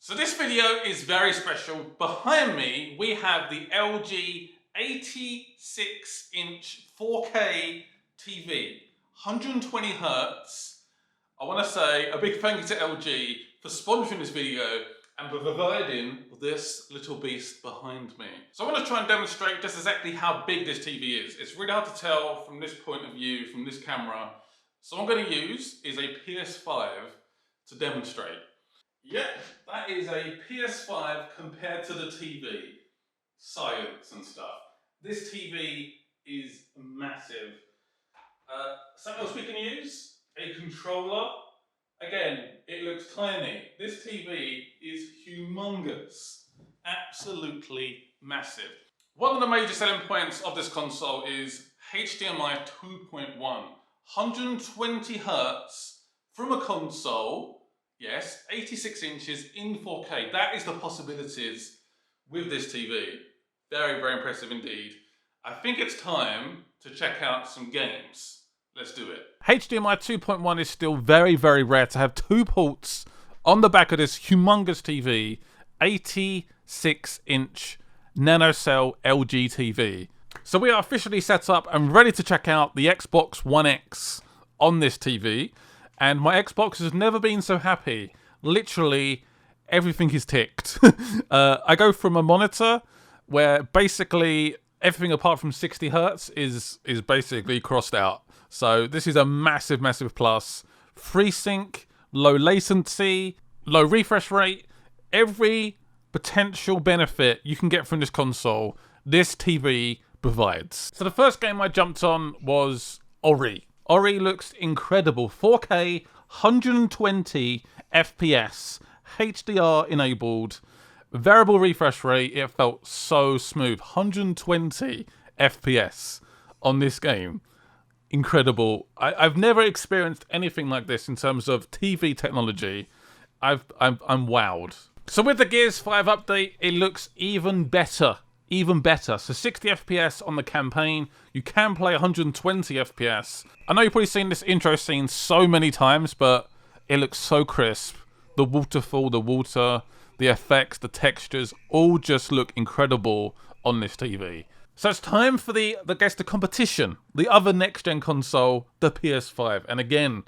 So this video is very special. Behind me, we have the LG 86-inch 4K TV, 120 Hertz. I want to say a big thank you to LG for sponsoring this video and for providing this little beast behind me. So I want to try and demonstrate just exactly how big this TV is. It's really hard to tell from this point of view, from this camera. So what I'm going to use is a PS5 to demonstrate. Yep, that is a PS5 compared to the TV. Science and stuff. This TV is massive. Something else we can use? A controller. Again, it looks tiny. This TV is humongous. Absolutely massive. One of the major selling points of this console is HDMI 2.1. 120 Hertz from a console. Yes, 86 inches in 4K. That is the possibilities with this TV. Very, very impressive indeed. I think it's time to check out some games. Let's do it. HDMI 2.1 is still very, very rare to have two ports on the back of this humongous TV. 86-inch Nanocell LG TV. So we are officially set up and ready to check out the Xbox One X on this TV. And my Xbox has never been so happy. Literally, everything is ticked. I go from a monitor where basically everything apart from 60 Hertz is basically crossed out. So this is a massive, massive plus. FreeSync, low latency, low refresh rate. Every potential benefit you can get from this console, this TV provides. So the first game I jumped on was Ori. Ori looks incredible. 4K, 120 FPS, HDR enabled, variable refresh rate. It felt so smooth. 120 FPS on this game. Incredible. I've never experienced anything like this in terms of TV technology. I'm wowed. So with the Gears 5 update, it looks even better. Even better. So 60 FPS on the campaign. You can play 120 FPS. I know you've probably seen this intro scene so many times, but it looks so crisp. The waterfall, the water, the effects, the textures, all just look incredible on this TV. So it's time for the competition. The other next-gen console, the PS5. And again,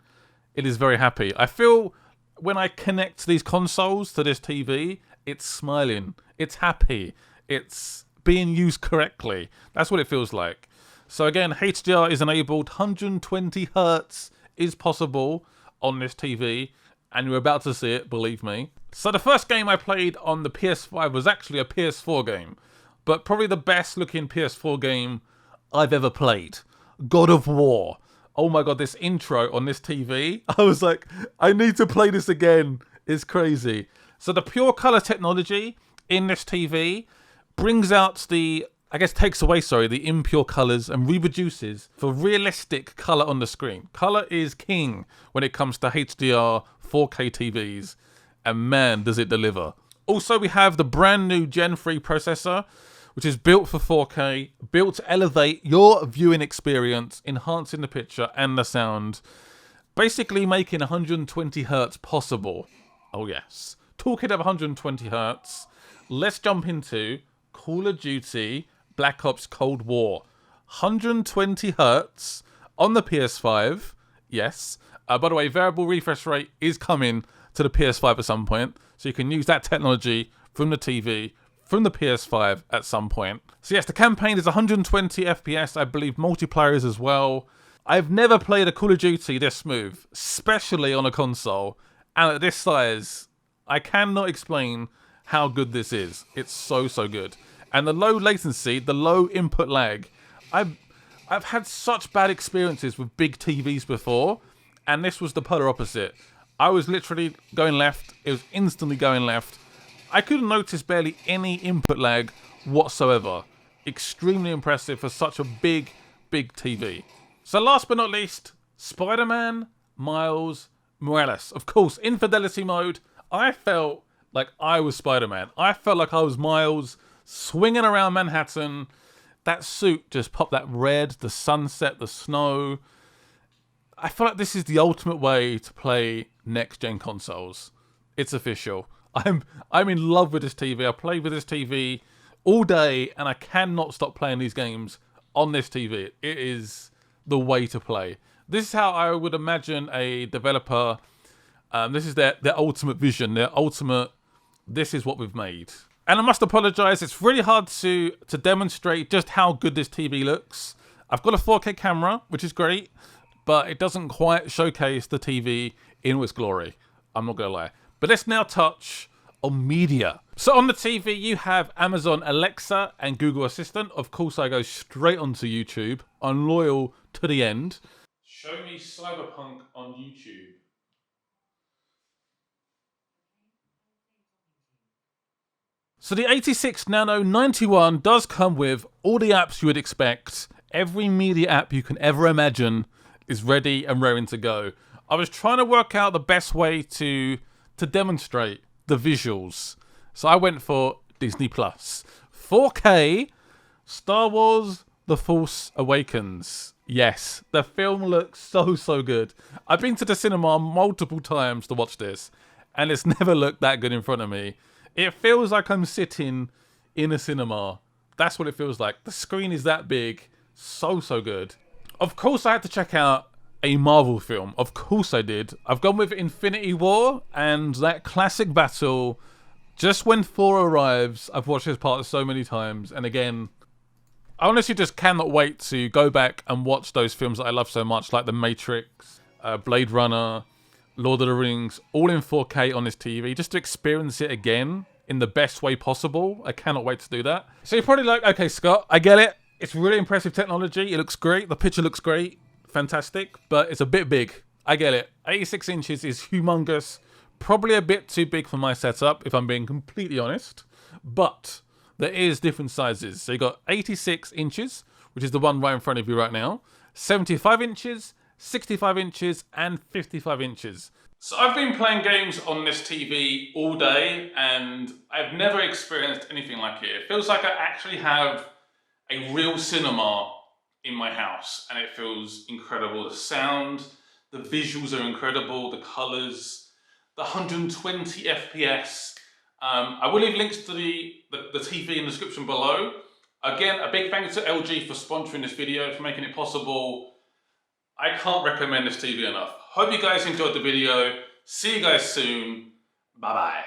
it is very happy. I feel when I connect these consoles to this TV, it's smiling. It's happy. It's being used correctly. That's what it feels like. So again, HDR is enabled. 120 Hertz is possible on this TV. And you're about to see it, believe me. So the first game I played on the PS5 was actually a PS4 game. But probably the best looking PS4 game I've ever played. God of War. Oh my god, this intro on this TV. I was like, I need to play this again. It's crazy. So the pure color technology in this TV brings out takes away the impure colors and reproduces for realistic color on the screen. Color is king when it comes to HDR 4K TVs, and man, does it deliver. Also, we have the brand new Gen 3 processor, which is built for 4K, built to elevate your viewing experience, enhancing the picture and the sound, basically making 120 Hertz possible. Oh yes. Talking of 120 Hertz, let's jump into Call of Duty Black Ops Cold War. 120 Hertz on the PS5. Yes. By the way, variable refresh rate is coming to the PS5 at some point. So you can use that technology from the TV, from the PS5 at some point. So yes, the campaign is 120 FPS. I believe multiplayer is as well. I've never played a Call of Duty this smooth, especially on a console. And at this size, I cannot explain how good this is. It's so, so good. And the low latency, the low input lag. I've had such bad experiences with big TVs before, and this was the polar opposite. I was literally going left. It was instantly going left. I couldn't notice barely any input lag whatsoever. Extremely impressive for such a big, big TV. So last but not least, Spider-Man Miles Morales. Of course, in Fidelity mode, I felt like I was Spider-Man. I felt like I was Miles, swinging around Manhattan. That suit just popped that red, the sunset, the snow. I feel like this is the ultimate way to play next-gen consoles. It's official. I'm in love with this TV. I play with this TV all day, and I cannot stop playing these games on this TV. It is the way to play. This is how I would imagine a developer. This is their ultimate vision, their ultimate. This is what we've made. And I must apologise. It's really hard to demonstrate just how good this TV looks. I've got a 4K camera, which is great, but it doesn't quite showcase the TV in all its glory. I'm not gonna lie. But let's now touch on media. So on the TV, you have Amazon Alexa and Google Assistant. Of course, I go straight onto YouTube. I'm loyal to the end. Show me Cyberpunk on YouTube. So the 86 Nano 91 does come with all the apps you would expect. Every media app you can ever imagine is ready and raring to go. I was trying to work out the best way to demonstrate the visuals. So I went for Disney Plus. 4K, Star Wars The Force Awakens. Yes, the film looks so good. I've been to the cinema multiple times to watch this, and it's never looked that good in front of me. It feels like I'm sitting in a cinema. That's what it feels like. The screen is that big. So good. Of course, I had to check out a Marvel film. Of course I did. I've gone with Infinity War and that classic battle. Just when Thor arrives, I've watched this part so many times. And again, I honestly just cannot wait to go back and watch those films that I love so much, like The Matrix, Blade Runner, Lord of the Rings, all in 4K on this TV, just to experience it again in the best way possible. I cannot wait to do that. So you're probably like, okay, Scott, I get it. It's really impressive technology. It looks great. The picture looks great. Fantastic. But it's a bit big. I get it. 86 inches is humongous. Probably a bit too big for my setup, if I'm being completely honest. But there is different sizes. So you got 86 inches, which is the one right in front of you right now. 75 inches, 65 inches, and 55 inches. So I've been playing games on this TV all day, and I've never experienced anything like it. It feels like I actually have a real cinema in my house, and it feels incredible. The sound, the visuals are incredible, the colors, the 120 FPS. I will leave links to the TV in the description below. Again, a big thank you to LG for sponsoring this video, for making it possible. I can't recommend this TV enough. Hope you guys enjoyed the video. See you guys soon. Bye bye.